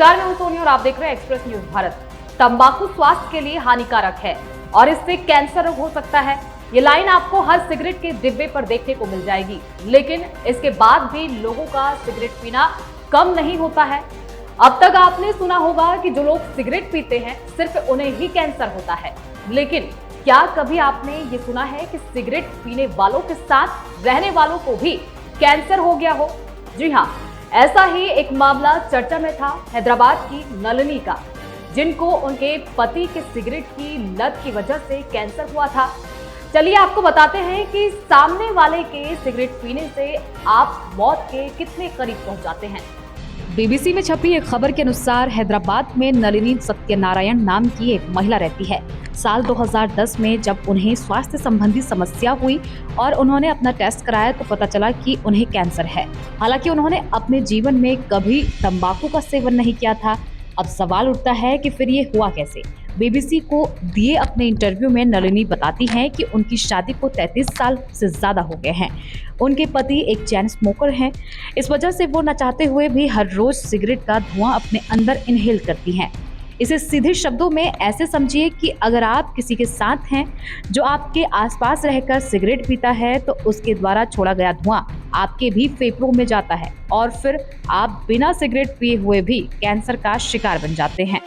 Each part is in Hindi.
नमस्कार, मैं हूं सोनी और आप देख रहे हैं एक्सप्रेस न्यूज भारत। तंबाकू स्वास्थ्य के लिए हानिकारक है और इससे कैंसर रोग हो सकता है। ये लाइन आपको हर सिगरेट के डिब्बे पर देखने को मिल जाएगी, लेकिन इसके बाद भी लोगों का सिगरेट पीना कम नहीं होता है। अब तक आपने सुना होगा कि जो लोग सिगरेट पीते हैं सिर्फ उन्हें ही कैंसर होता है, लेकिन क्या कभी आपने ये सुना है कि सिगरेट पीने वालों के साथ रहने वालों को भी कैंसर हो गया हो? जी हाँ, ऐसा ही एक मामला चर्चा में था हैदराबाद की नलिनी का, जिनको उनके पति के सिगरेट की लत की वजह से कैंसर हुआ था। चलिए आपको बताते हैं कि सामने वाले के सिगरेट पीने से आप मौत के कितने करीब पहुंच जाते हैं। बीबीसी में छपी एक खबर के अनुसार हैदराबाद में नलिनी सत्यनारायण नाम की एक महिला रहती है। साल 2010 में जब उन्हें स्वास्थ्य संबंधी समस्या हुई और उन्होंने अपना टेस्ट कराया तो पता चला कि उन्हें कैंसर है। हालांकि उन्होंने अपने जीवन में कभी तंबाकू का सेवन नहीं किया था। अब सवाल उठता है कि फिर ये हुआ कैसे? बीबीसी को दिए अपने इंटरव्यू में नलिनी बताती हैं कि उनकी शादी को 33 साल से ज्यादा हो गए हैं। उनके पति एक चैन स्मोकर हैं। इस वजह से वो न चाहते हुए भी हर रोज सिगरेट का धुआं अपने अंदर इनहेल करती हैं। इसे सीधे शब्दों में ऐसे समझिए कि अगर आप किसी के साथ हैं जो आपके आसपास रहकर सिगरेट पीता है तो उसके द्वारा छोड़ा गया धुआं आपके भी फेफड़ों में जाता है और फिर आप बिना सिगरेट पिए हुए भी कैंसर का शिकार बन जाते हैं।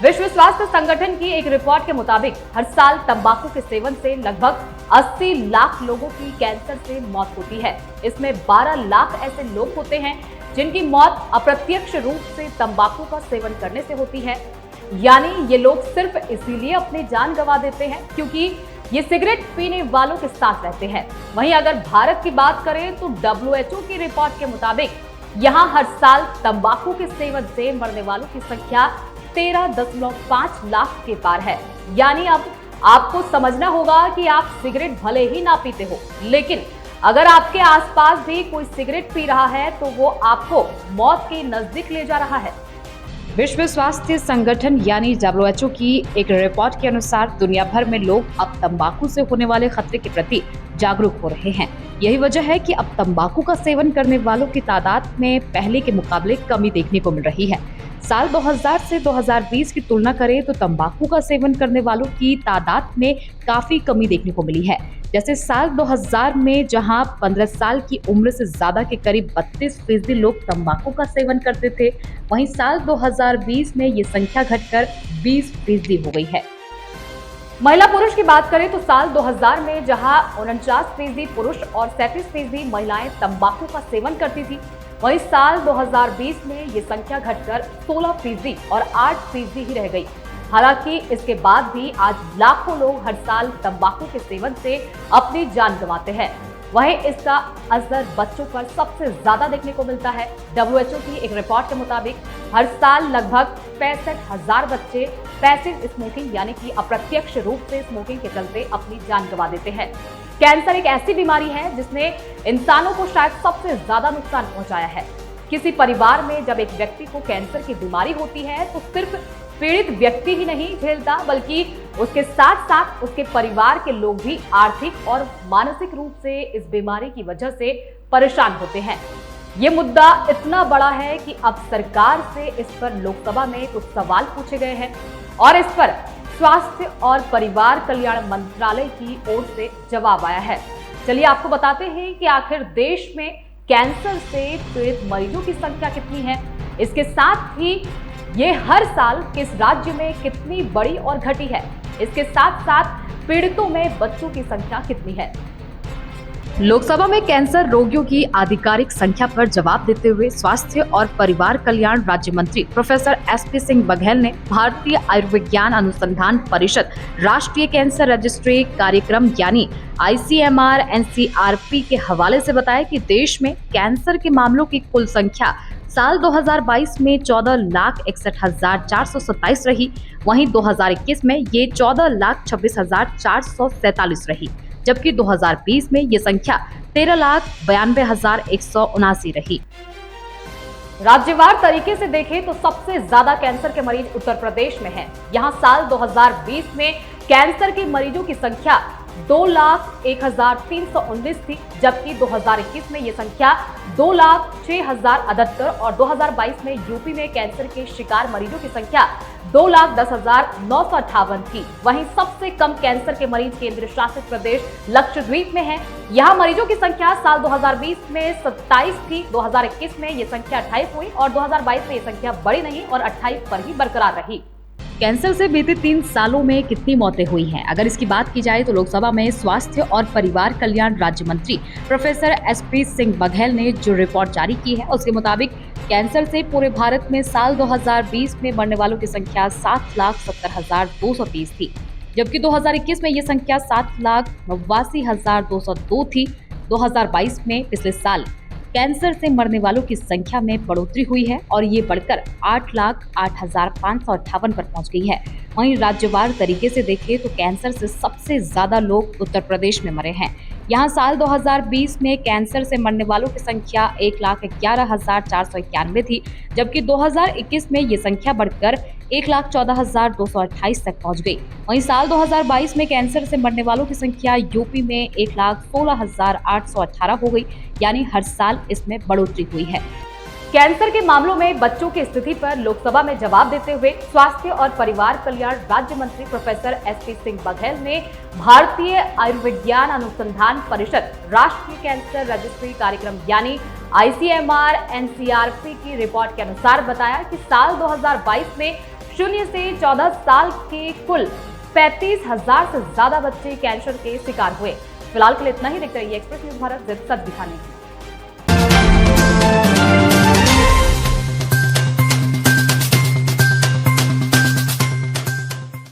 विश्व स्वास्थ्य संगठन की एक रिपोर्ट के मुताबिक हर साल तंबाकू के सेवन से लगभग 80 लाख लोगों की कैंसर से मौत होती है। इसमें 12 लाख ऐसे लोग होते हैं जिनकी मौत अप्रत्यक्ष रूप से तंबाकू का सेवन करने से होती है। यानी ये लोग सिर्फ इसीलिए अपनी जान गंवा देते हैं क्योंकि ये सिगरेट पीने वालों के साथ रहते हैं। वहीं अगर भारत की बात करें तो WHO की रिपोर्ट के मुताबिक यहाँ हर साल तंबाकू के सेवन से मरने वालों की संख्या 13.5 लाख के पार है। यानी अब आपको समझना होगा कि आप सिगरेट भले ही ना पीते हो, लेकिन अगर आपके आसपास भी कोई सिगरेट पी रहा है तो वो आपको मौत के नजदीक ले जा रहा है। विश्व स्वास्थ्य संगठन यानी WHO की एक रिपोर्ट के अनुसार दुनिया भर में लोग अब तंबाकू से होने वाले खतरे के प्रति जागरूक हो रहे हैं। यही वजह है कि अब तंबाकू का सेवन करने वालों की तादाद में पहले के मुकाबले कमी देखने को मिल रही है। साल 2000 से 2020 की तुलना करें तो तंबाकू का सेवन करने वालों की तादाद में काफी कमी देखने को मिली है। जैसे साल 2000 में जहां 15 साल की उम्र से ज्यादा के करीब 32% लोग तंबाकू का सेवन करते थे, वहीं साल 2020 में ये संख्या घटकर 20% हो गई है। महिला पुरुष की बात करें तो साल 2000 में जहां 49% पुरुष और 37% महिलाएं तंबाकू का सेवन करती थी, वहीं साल 2020 में ये संख्या घटकर 16% और 8% ही रह गई। हालांकि इसके बाद भी आज लाखों लोग हर साल तंबाकू के सेवन से अपनी जान गंवाते हैं। वहीं इसका असर बच्चों पर सबसे ज्यादा देखने को मिलता है। WHO की एक रिपोर्ट के मुताबिक हर साल लगभग 65,000 बच्चे पैसिव स्मोकिंग यानी कि अप्रत्यक्ष रूप से स्मोकिंग के चलते अपनी जान गंवा देते हैं। कैंसर एक ऐसी बीमारी है जिसने इंसानों को शायद सबसे ज्यादा नुकसान पहुंचाया है। किसी परिवार में जब एक व्यक्ति को कैंसर की बीमारी होती है तो सिर्फ पीड़ित व्यक्ति ही नहीं झेलता, बल्कि उसके साथ साथ उसके परिवार के लोग भी आर्थिक और मानसिक रूप से इस बीमारी की वजह से परेशान होते हैं। ये मुद्दा इतना बड़ा है कि अब सरकार से इस पर लोकसभा में कुछ सवाल पूछे गए हैं और इस पर स्वास्थ्य और परिवार कल्याण मंत्रालय की ओर से जवाब आया है। चलिए आपको बताते हैं कि आखिर देश में कैंसर से पीड़ित मरीजों की संख्या कितनी है, इसके साथ ही ये हर साल किस राज्य में कितनी बड़ी और घटी है, इसके साथ साथ पीड़ितों में बच्चों की संख्या कितनी है। लोकसभा में कैंसर रोगियों की आधिकारिक संख्या पर जवाब देते हुए स्वास्थ्य और परिवार कल्याण राज्य मंत्री प्रोफेसर SP सिंह बघेल ने भारतीय आयुर्विज्ञान अनुसंधान परिषद राष्ट्रीय कैंसर रजिस्ट्री कार्यक्रम यानी ICMR NCRP के हवाले से बताया कि देश में कैंसर के मामलों की कुल संख्या साल 2022 में 14,61,427 रही, वहीं 2021 में ये 14,26,447 रही, जबकि 2020 में ये संख्या 13,92,179 रही। राज्यवार तरीके से देखें तो सबसे ज्यादा कैंसर के मरीज उत्तर प्रदेश में हैं। यहां साल 2020 में कैंसर के मरीजों की संख्या 2,01,319 थी, जबकि 2021 में ये संख्या 2,06,078 और 2022 में यूपी में कैंसर के शिकार मरीजों की संख्या 2,10,958 थी। वहीं सबसे कम कैंसर के मरीज केंद्र शासित प्रदेश लक्षद्वीप में हैं। यहाँ मरीजों की संख्या साल 2020 में 27 थी, 2021 में ये संख्या 28 हुई और 2022 में ये संख्या बढ़ी नहीं और 28 पर ही बरकरार रही। कैंसर से बीते 3 सालों में कितनी मौतें हुई हैं? अगर इसकी बात की जाए तो लोकसभा में स्वास्थ्य और परिवार कल्याण राज्य मंत्री प्रोफेसर एसपी सिंह बघेल ने जो रिपोर्ट जारी की है उसके मुताबिक कैंसर से पूरे भारत में साल 2020 में मरने वालों की संख्या 7,70,230 थी, जबकि 2021 में ये संख्या 7,89,202 थी। 2022 में पिछले साल कैंसर से मरने वालों की संख्या में बढ़ोतरी हुई है और ये बढ़कर 8,08,558 पर पहुंच गई है। वहीं राज्यवार तरीके से देखें तो कैंसर से सबसे ज्यादा लोग उत्तर प्रदेश में मरे हैं। यहाँ साल 2020 में कैंसर से मरने वालों की संख्या 1,11,491 थी, जबकि 2021 में ये संख्या बढ़कर 1,14,228 तक पहुंच गई। वहीं साल 2022 में कैंसर से मरने वालों की संख्या यूपी में 1,16,818 हो गई, यानी हर साल इसमें बढ़ोतरी हुई है। कैंसर के मामलों में बच्चों की स्थिति पर लोकसभा में जवाब देते हुए स्वास्थ्य और परिवार कल्याण राज्य मंत्री प्रोफेसर एसपी सिंह बघेल ने भारतीय आयुर्विज्ञान अनुसंधान परिषद राष्ट्रीय कैंसर रजिस्ट्री कार्यक्रम यानी ICMR-NCRP की रिपोर्ट के अनुसार बताया कि साल 2022 में 0 से 14 साल के कुल 35,000 से ज्यादा बच्चे कैंसर के शिकार हुए। फिलहाल के लिए इतना ही। देखते रहिए एक्सप्रेस न्यूज भारत, सच दिखाने।